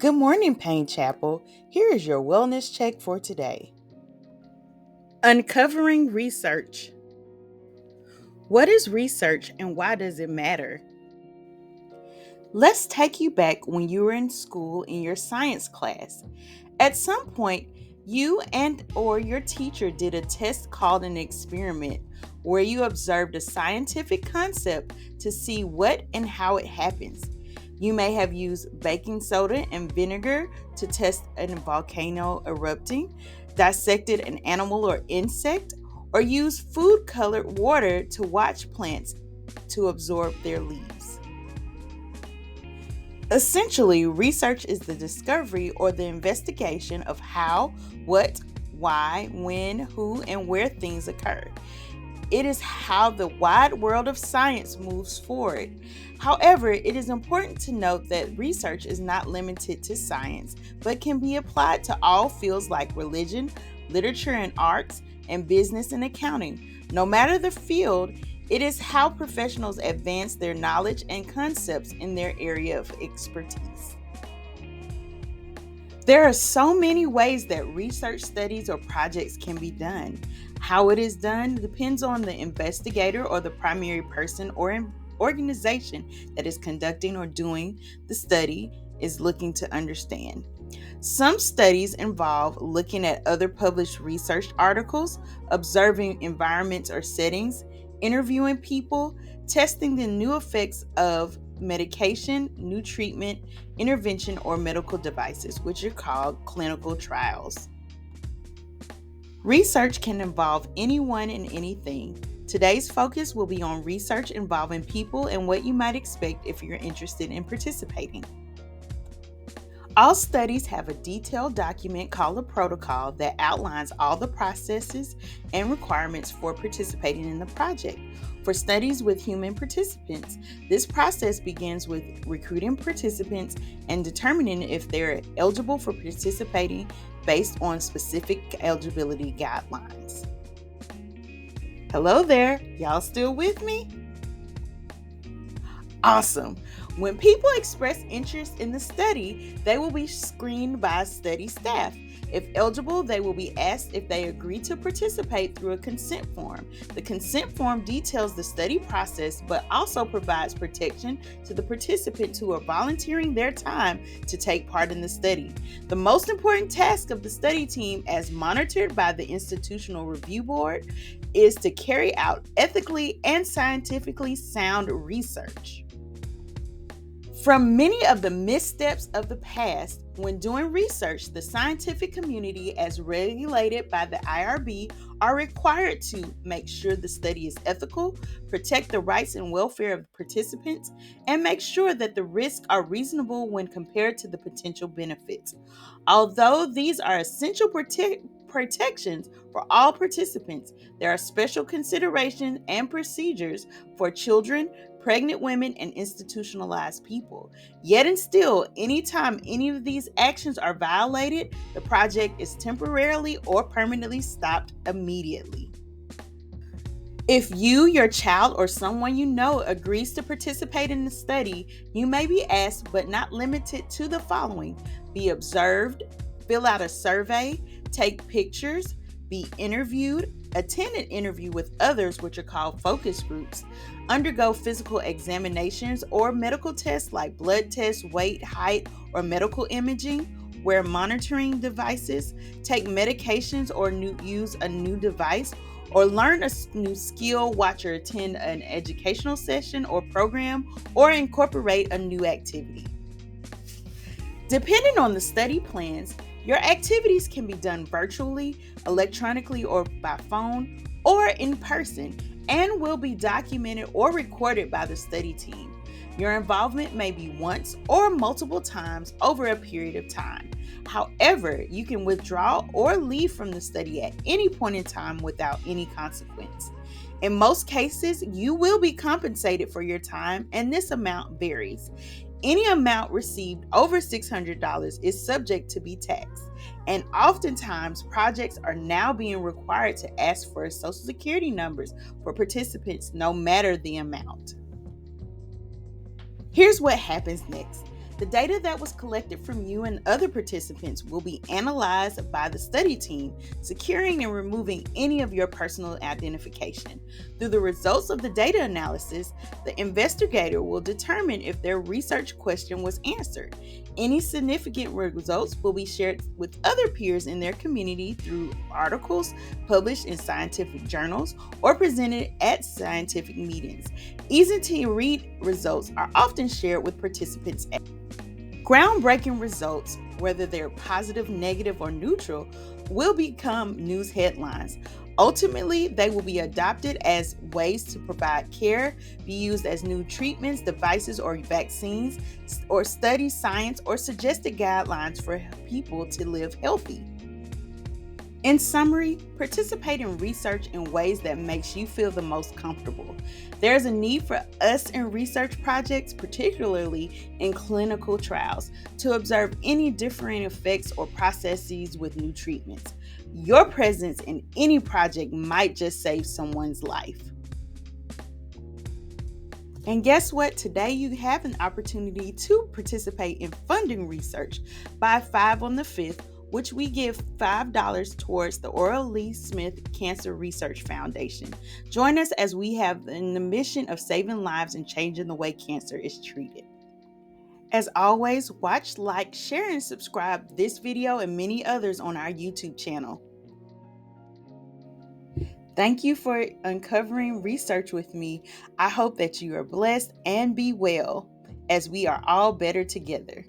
Good morning, Payne Chapel. Here is your wellness check for today. Uncovering research. What is research and why does it matter? Let's take you back when you were in school in your science class. At some point, you and or your teacher did a test called an experiment where you observed a scientific concept to see what and how it happens. You may have used baking soda and vinegar to test a volcano erupting, dissected an animal or insect, or used food colored water to watch plants to absorb their leaves. Essentially, research is the discovery or the investigation of how, what, why, when, who, and where things occur. It is how the wide world of science moves forward. However, it is important to note that research is not limited to science, but can be applied to all fields like religion, literature and arts, and business and accounting. No matter the field, it is how professionals advance their knowledge and concepts in their area of expertise. There are so many ways that research studies or projects can be done. How it is done depends on the investigator or the primary person or organization that is conducting or doing the study is looking to understand. Some studies involve looking at other published research articles, observing environments or settings, interviewing people, testing the new effects of medication, new treatment, intervention, or medical devices, which are called clinical trials. Research can involve anyone and anything. Today's focus will be on research involving people and what you might expect if you're interested in participating. All studies have a detailed document called a protocol that outlines all the processes and requirements for participating in the project. For studies with human participants, this process begins with recruiting participants and determining if they're eligible for participating based on specific eligibility guidelines. Hello there, y'all still with me? Awesome. When people express interest in the study, they will be screened by study staff. If eligible, they will be asked if they agree to participate through a consent form. The consent form details the study process but also provides protection to the participants who are volunteering their time to take part in the study. The most important task of the study team, as monitored by the Institutional Review Board, is to carry out ethically and scientifically sound research. From many of the missteps of the past, when doing research, the scientific community, as regulated by the IRB, are required to make sure the study is ethical, protect the rights and welfare of participants, and make sure that the risks are reasonable when compared to the potential benefits. Although these are essential protections for all participants, there are special considerations and procedures for children, pregnant women, and institutionalized people. Yet and still, anytime any of these actions are violated, the project is temporarily or permanently stopped immediately. If you, your child, or someone you know agrees to participate in the study, you may be asked, but not limited to, the following: be observed, fill out a survey, take pictures, be interviewed, attend an interview with others, which are called focus groups, undergo physical examinations or medical tests like blood tests, weight, height, or medical imaging, wear monitoring devices, take medications or use a new device, or learn a new skill, watch or attend an educational session or program, or incorporate a new activity. Depending on the study plans, your activities can be done virtually, electronically, or by phone, or in person, and will be documented or recorded by the study team. Your involvement may be once or multiple times over a period of time. However, you can withdraw or leave from the study at any point in time without any consequence. In most cases, you will be compensated for your time, and this amount varies. Any amount received over $600 is subject to be taxed, and oftentimes projects are now being required to ask for Social Security numbers for participants no matter the amount. Here's what happens next. The data that was collected from you and other participants will be analyzed by the study team, securing and removing any of your personal identification. Through the results of the data analysis, the investigator will determine if their research question was answered. Any significant results will be shared with other peers in their community through articles published in scientific journals or presented at scientific meetings. Easy to read results are often shared with participants. Groundbreaking results, whether they're positive, negative, or neutral, will become news headlines. Ultimately, they will be adopted as ways to provide care, be used as new treatments, devices, or vaccines, or study science or suggested guidelines for people to live healthy. In summary, participate in research in ways that makes you feel the most comfortable. There is a need for us in research projects, particularly in clinical trials, to observe any differing effects or processes with new treatments. Your presence in any project might just save someone's life. And guess what? Today you have an opportunity to participate in funding research. Buy 5 on the 5th, which we give $5 towards the Oral Lee Smith Cancer Research Foundation. Join us as we have in the mission of saving lives and changing the way cancer is treated. As always, watch, like, share, and subscribe this video and many others on our YouTube channel. Thank you for uncovering research with me. I hope that you are blessed and be well, as we are all better together.